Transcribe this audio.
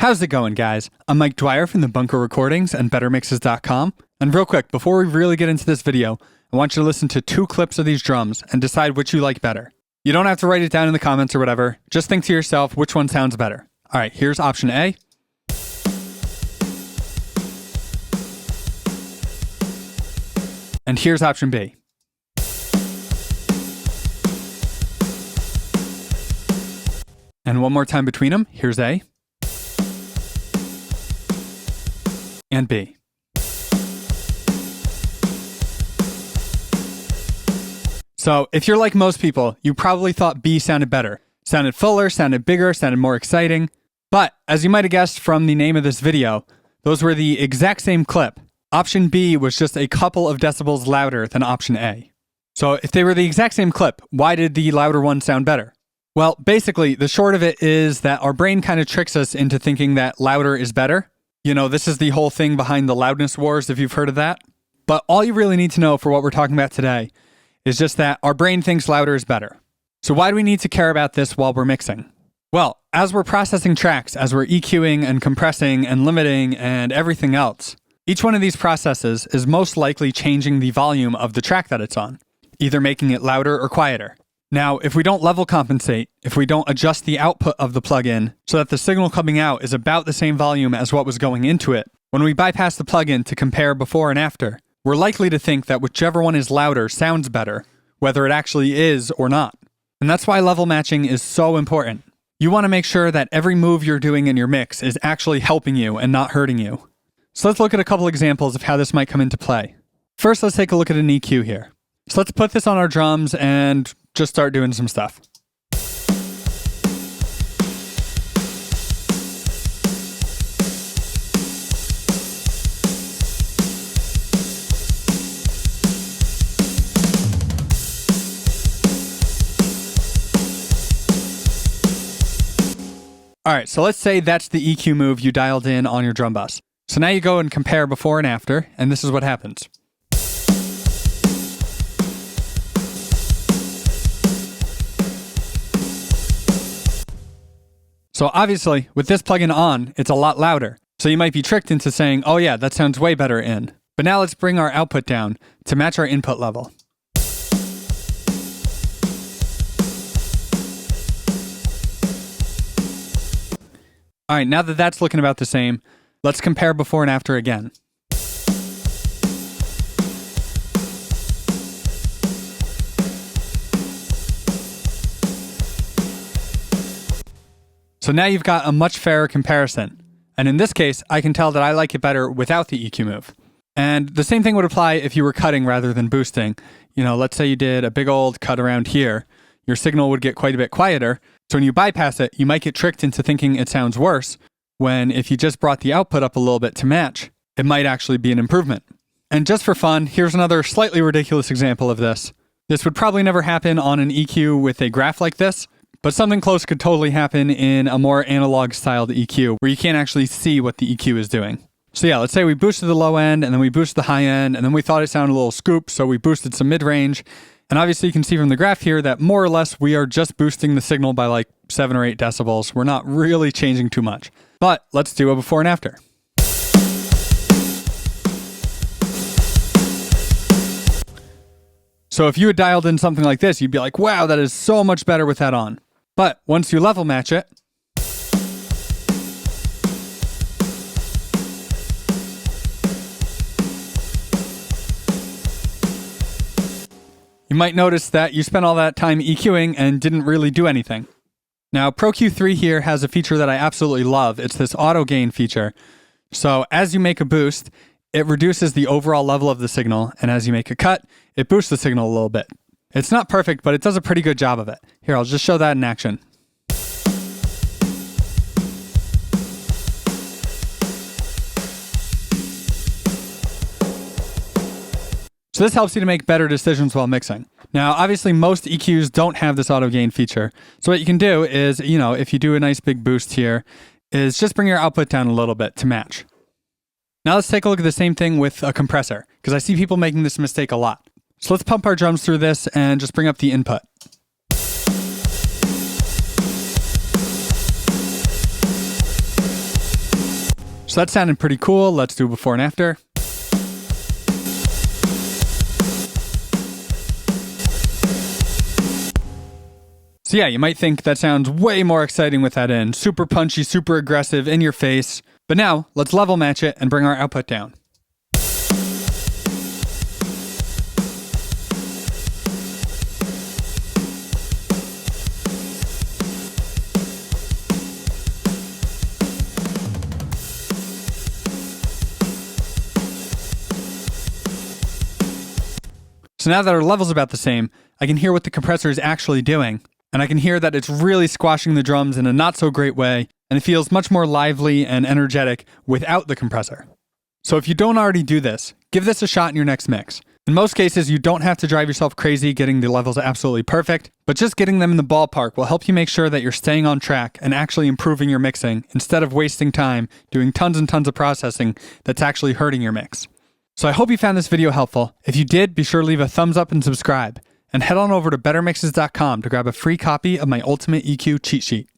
How's it going, guys? I'm Mike Dwyer from the Bunker Recordings and BetterMixes.com. And real quick, before we really get into this video, I want you to listen to 2 clips of these drums and decide which you like better. You don't have to write it down in the comments or whatever. Just think to yourself which one sounds better. All right, here's option A. And here's option B. And one more time between them. Here's A. And B. So if you're like most people, you probably thought B sounded better. Sounded fuller, sounded bigger, sounded more exciting. But as you might have guessed from the name of this video, those were the exact same clip. Option B was just a couple of decibels louder than option A. So if they were the exact same clip, why did the louder one sound better? Well, basically, the short of it is that our brain kind of tricks us into thinking that louder is better. You know, this is the whole thing behind the loudness wars, if you've heard of that. But all you really need to know for what we're talking about today is just that our brain thinks louder is better. So why do we need to care about this while we're mixing? Well, as we're processing tracks, as we're EQing and compressing and limiting and everything else, each one of these processes is most likely changing the volume of the track that it's on, either making it louder or quieter. Now, if we don't level compensate, if we don't adjust the output of the plugin so that the signal coming out is about the same volume as what was going into it, when we bypass the plugin to compare before and after, we're likely to think that whichever one is louder sounds better, whether it actually is or not. And that's why level matching is so important. You want to make sure that every move you're doing in your mix is actually helping you and not hurting you. So let's look at a couple examples of how this might come into play. First, let's take a look at an EQ here. So let's put this on our drums and just start doing some stuff. All right, so let's say that's the EQ move you dialed in on your drum bus. So now you go and compare before and after, and this is what happens. So obviously, with this plugin on, it's a lot louder. So you might be tricked into saying, oh yeah, that sounds way better in. But now let's bring our output down to match our input level. All right, now that that's looking about the same, let's compare before and after again. So now you've got a much fairer comparison. And in this case, I can tell that I like it better without the EQ move. And the same thing would apply if you were cutting rather than boosting. You know, let's say you did a big old cut around here. Your signal would get quite a bit quieter. So when you bypass it, you might get tricked into thinking it sounds worse, when if you just brought the output up a little bit to match, it might actually be an improvement. And just for fun, here's another slightly ridiculous example of this. This would probably never happen on an EQ with a graph like this, but something close could totally happen in a more analog-styled EQ, where you can't actually see what the EQ is doing. So yeah, let's say we boosted the low end, and then we boosted the high end, and then we thought it sounded a little scoop, so we boosted some mid-range. And obviously you can see from the graph here that more or less we are just boosting the signal by like 7 or 8 decibels. We're not really changing too much. But let's do a before and after. So if you had dialed in something like this, you'd be like, wow, that is so much better with that on. But once you level match it, you might notice that you spent all that time EQing and didn't really do anything. Now, Pro Q3 here has a feature that I absolutely love. It's this auto gain feature. So as you make a boost, it reduces the overall level of the signal, and as you make a cut, it boosts the signal a little bit. It's not perfect, but it does a pretty good job of it. Here, I'll just show that in action. So this helps you to make better decisions while mixing. Now, obviously, most EQs don't have this auto gain feature. So what you can do is, you know, if you do a nice big boost here, is just bring your output down a little bit to match. Now let's take a look at the same thing with a compressor, because I see people making this mistake a lot. So let's pump our drums through this and just bring up the input. So that sounded pretty cool. Let's do before and after. So yeah, you might think that sounds way more exciting with that in. Super punchy, super aggressive, in your face. But now, let's level match it and bring our output down. So now that our level's about the same, I can hear what the compressor is actually doing. And I can hear that it's really squashing the drums in a not so great way, and it feels much more lively and energetic without the compressor. So if you don't already do this, give this a shot in your next mix. In most cases, you don't have to drive yourself crazy getting the levels absolutely perfect, but just getting them in the ballpark will help you make sure that you're staying on track and actually improving your mixing instead of wasting time doing tons and tons of processing that's actually hurting your mix. So I hope you found this video helpful. If you did, be sure to leave a thumbs up and subscribe. And head on over to bettermixes.com to grab a free copy of my Ultimate EQ cheat sheet.